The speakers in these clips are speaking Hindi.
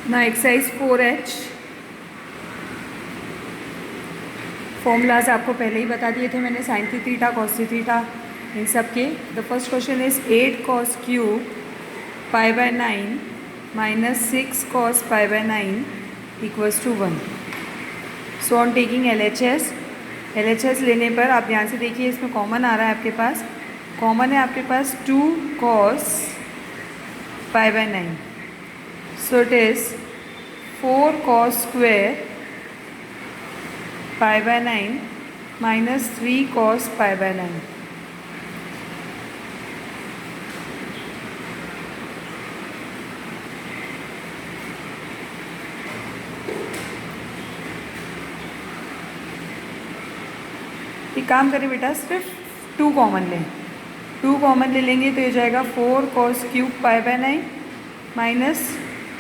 ना एक्सरसाइज 4H फॉर्मूलाज आपको पहले ही बता दिए थे मैंने, साइन थीटा कॉस थीटा इन सब के। The first question is 8 cos cube pi by 9 minus 6 cos pi by 9 equals to 1। So on taking LHS लेने पर आप ध्यान से देखिए, इसमें कॉमन आ रहा है आपके पास, कॉमन है आपके पास 2 cos pi by 9। So it is 4 cos square pi by 9 minus 3 cos pi by 9। एक काम करें बेटा, सिर्फ 2 कॉमन लें, 2 कॉमन ले लेंगे तो ये जाएगा 4 cos cube pi by 9 minus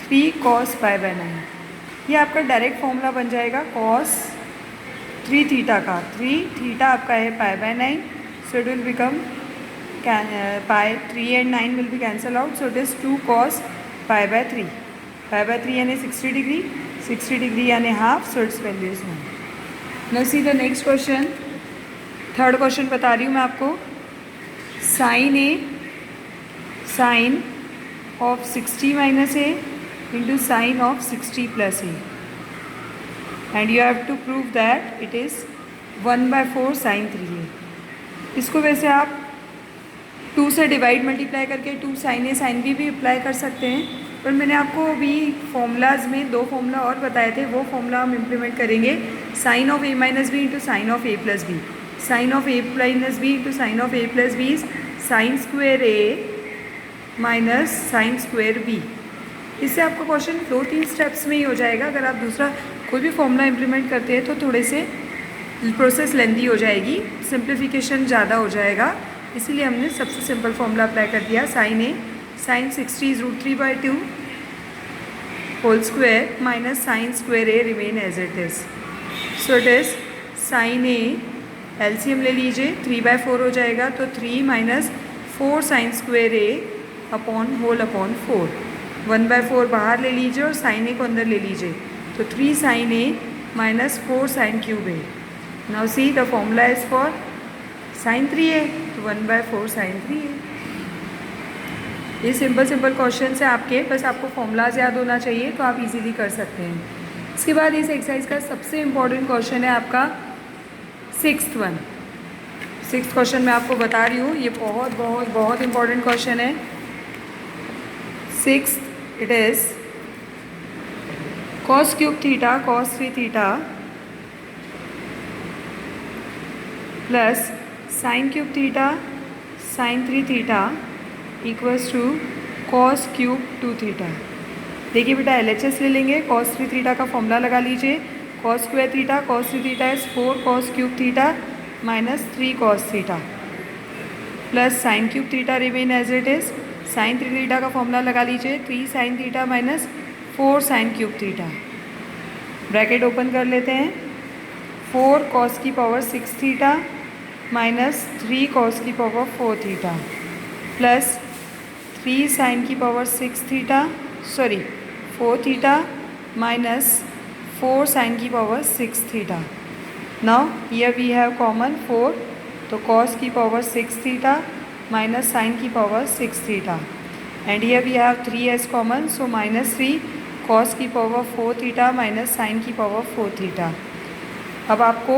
3 cos pi by 9। ये आपका डायरेक्ट फॉर्मूला बन जाएगा cos 3 थीटा का। 3 थीटा आपका है pi by 9, so it will become pi 3 and 9 will be cancel out, so it is 2 cos pi by 3। Pi by 3 यानी 60 डिग्री, 60 डिग्री यानी half, so its value is 1। Now see the next question, third question बता रही हूँ मैं आपको। Sine of 60 minus A into sine of 60 plus A, and you have to prove that it is 1/4 sine 3a। इसको वैसे आप 2 से डिवाइड मल्टीप्लाई करके 2 साइन ए साइन बी भी अप्लाई कर सकते हैं, पर मैंने आपको अभी फॉर्मूलाज में 2 फॉर्मूला और बताए थे, वो फॉर्मूला हम इम्प्लीमेंट करेंगे। Sine of a minus B into sine of a plus B. Sine of a minus B into sine of a plus B is sine square a minus sine square b। इससे आपका क्वेश्चन 2-3 स्टेप्स में ही हो जाएगा। अगर आप दूसरा कोई भी फॉर्मूला इम्प्लीमेंट करते हैं तो थोड़े से प्रोसेस लेंदी हो जाएगी, सिंप्लीफिकेशन ज़्यादा हो जाएगा, इसीलिए हमने सबसे सिंपल फॉर्मूला अप्लाई कर दिया। Sine A sine 60 is √3/2 whole square minus sine square A remain as it is, so it is sine A, LCM ले लीजिए, 3/4 हो जाएगा, तो 3 माइनस 4 साइन स्क्वेयर ए अपॉन होल अपॉन 4। 1/4 बाहर ले लीजिए और साइन ए को अंदर ले लीजिए, तो 3 sine A minus 4 sine cube A. Now see the formula is for sine 3a, तो 1/4 साइन 3a। ये सिंपल क्वेश्चन है आपके, बस आपको फॉर्मूलाज याद होना चाहिए तो आप इजीली कर सकते हैं। इसके बाद इस एक्सरसाइज का सबसे इम्पॉर्टेंट क्वेश्चन है आपका 6th वन। 6th क्वेश्चन मैं आपको बता रही हूँ, ये बहुत बहुत बहुत इम्पॉर्टेंट क्वेश्चन है। 6th it is cos cube theta cos 3 theta plus sine cube theta sine 3 theta equals to cos cube 2 theta. देखिए बेटा, LHS ले लेंगे, cos 3 थीटा का फॉर्मूला लगा लीजिए, cos square theta cos 3 theta is 4 cos cube theta minus 3 cos theta plus sine cube theta remain as it is. Sine 3 theta का फॉर्मूला लगा लीजिए, 3 sine theta minus 4 sine cube theta, bracket open कर लेते हैं, 4 cos की पावर 6 थीटा माइनस 3 cos की पावर 4 थीटा प्लस 3 साइन की power 6 theta 4 theta minus 4 sign की power 6 theta. Now here we have common 4, तो cos की पावर 6 थीटा माइनस साइन की power 6 theta, and here we have 3 as common, so minus 3 cos की पावर 4 थीटा माइनस साइन की पावर 4 थीटा। अब आपको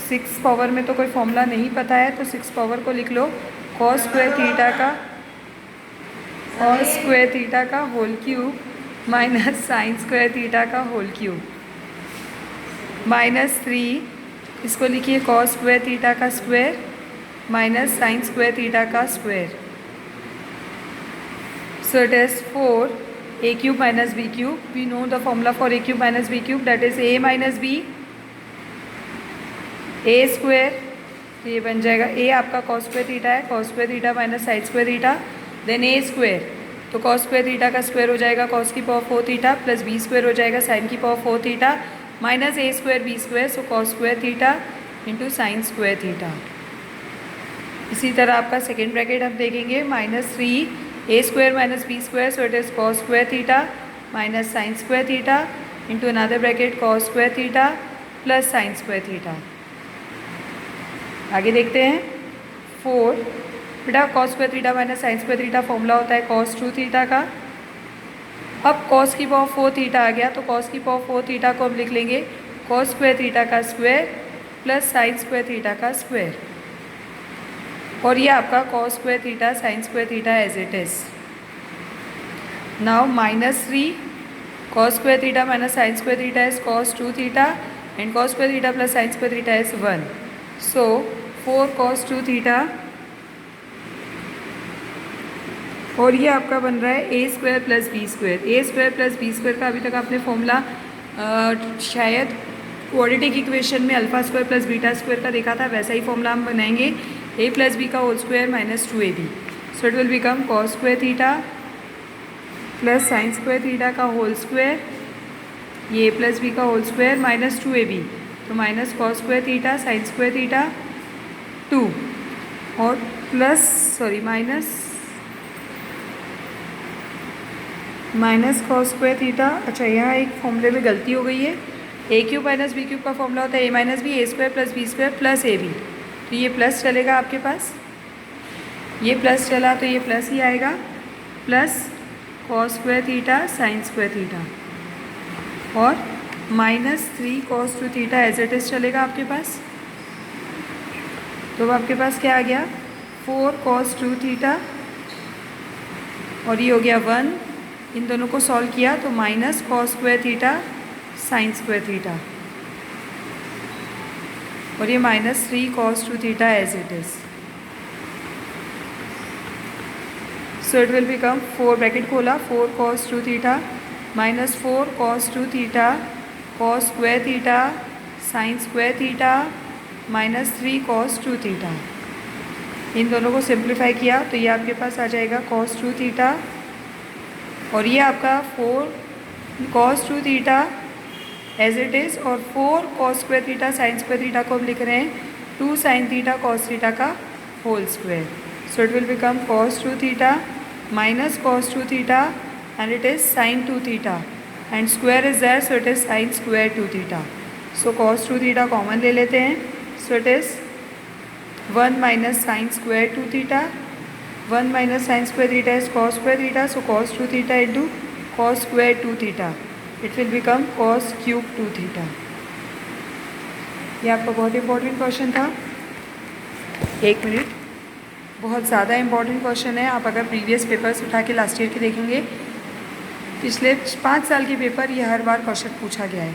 6 पावर में तो कोई फॉर्मूला नहीं पता है, तो 6 पावर को लिख लो, cos स्क्वायर थीटा का whole cube minus sine square theta का होल क्यूब माइनस 3, इसको लिखिए cos स्क्वायर थीटा का square minus sine square theta का square, so it is 4 a cube minus b cube. We know the formula for a cube minus b cube, that is a minus b a square, तो ये बन जाएगा a आपका cos स्क्वायर थीटा है, cos square theta minus sine square theta, then a square, तो cos स्क्वायर थीटा का स्क्वायर हो जाएगा cos की power 4 theta plus b square हो जाएगा साइन की power 4 theta minus a square b square, so cos square theta into sine square theta. इसी तरह आपका सेकेंड ब्रैकेट हम देखेंगे, -3 a² - b², so it is cos² theta minus sine square theta into another bracket cos square theta plus sine square theta. आगे देखते हैं 4 बेटा cos square theta minus sine square theta formula होता है कॉस 2 थीटा का। अब कॉस की पावर 4 थीटा आ गया तो कॉस की पावर 4 थीटा को हम लिख लेंगे कॉस स्क्वायर थीटा का square plus sine square theta का स्क्वायर, और ये आपका cos square theta sine square theta as it is. Now -3 cos square theta minus sin square theta is cos 2 theta and cos square theta plus sin square theta is 1. So 4 cos 2 theta और ये आपका बन रहा है a square plus B square. A square plus B square का अभी तक आपने फॉर्मूला शायद क्वाड्रेटिक इक्वेशन में alpha square plus beta square का देखा था, वैसा ही फॉर्मूला हम बनाएंगे a प्लस बी का whole square minus 2ab। So it will become cos square theta plus sine square theta का होल स्क्वायर, ये प्लस बी का होल स्क्वायर माइनस 2ab, तो minus cos square theta sine square theta 2 और plus minus cos square theta. अच्छा यहाँ एक फॉर्मूले में गलती हो गई है, a cube minus b cube का फॉर्मूला होता है a minus b, a square plus B square plus a b, तो ये प्लस चलेगा आपके पास, ये प्लस चला तो ये प्लस ही आएगा, plus cos square theta sine square theta और -3 cos 2 theta as it is चलेगा आपके पास। तो अब आपके पास क्या आ गया 4 cos 2 थीटा और ये हो गया 1, इन दोनों को सॉल्व किया तो minus cos square theta sine square theta और ये -3 cos 2 theta as it is. So it will become 4 bracket खोला 4 cos 2 theta minus 4 cos 2 theta cos square theta sine square theta minus 3 cos 2 theta. इन दोनों को सिंप्लीफाई किया तो ये आपके पास आ जाएगा cos 2 थीटा और ये आपका 4 cos 2 theta as it is और 4 cos square theta sine square theta को हम लिख रहे हैं 2 sin थीटा cos थीटा का whole square. So it will become cos 2 theta minus cos 2 theta and it is sin 2 theta and square is there so it is sin square 2 theta. So cos 2 theta common ले लेते हैं, so it is 1 minus sin square 2 theta, 1 minus sin square theta is cos square theta, so cos 2 theta into cos square 2 theta, it will become cos cube 2 theta. ये आपका बहुत इंपॉर्टेंट क्वेश्चन था, एक मिनट, बहुत ज़्यादा इंपॉर्टेंट क्वेश्चन है। आप अगर प्रीवियस पेपर्स उठा के लास्ट ईयर के देखेंगे, पिछले 5 साल के पेपर ये हर बार क्वेश्चन पूछा गया है।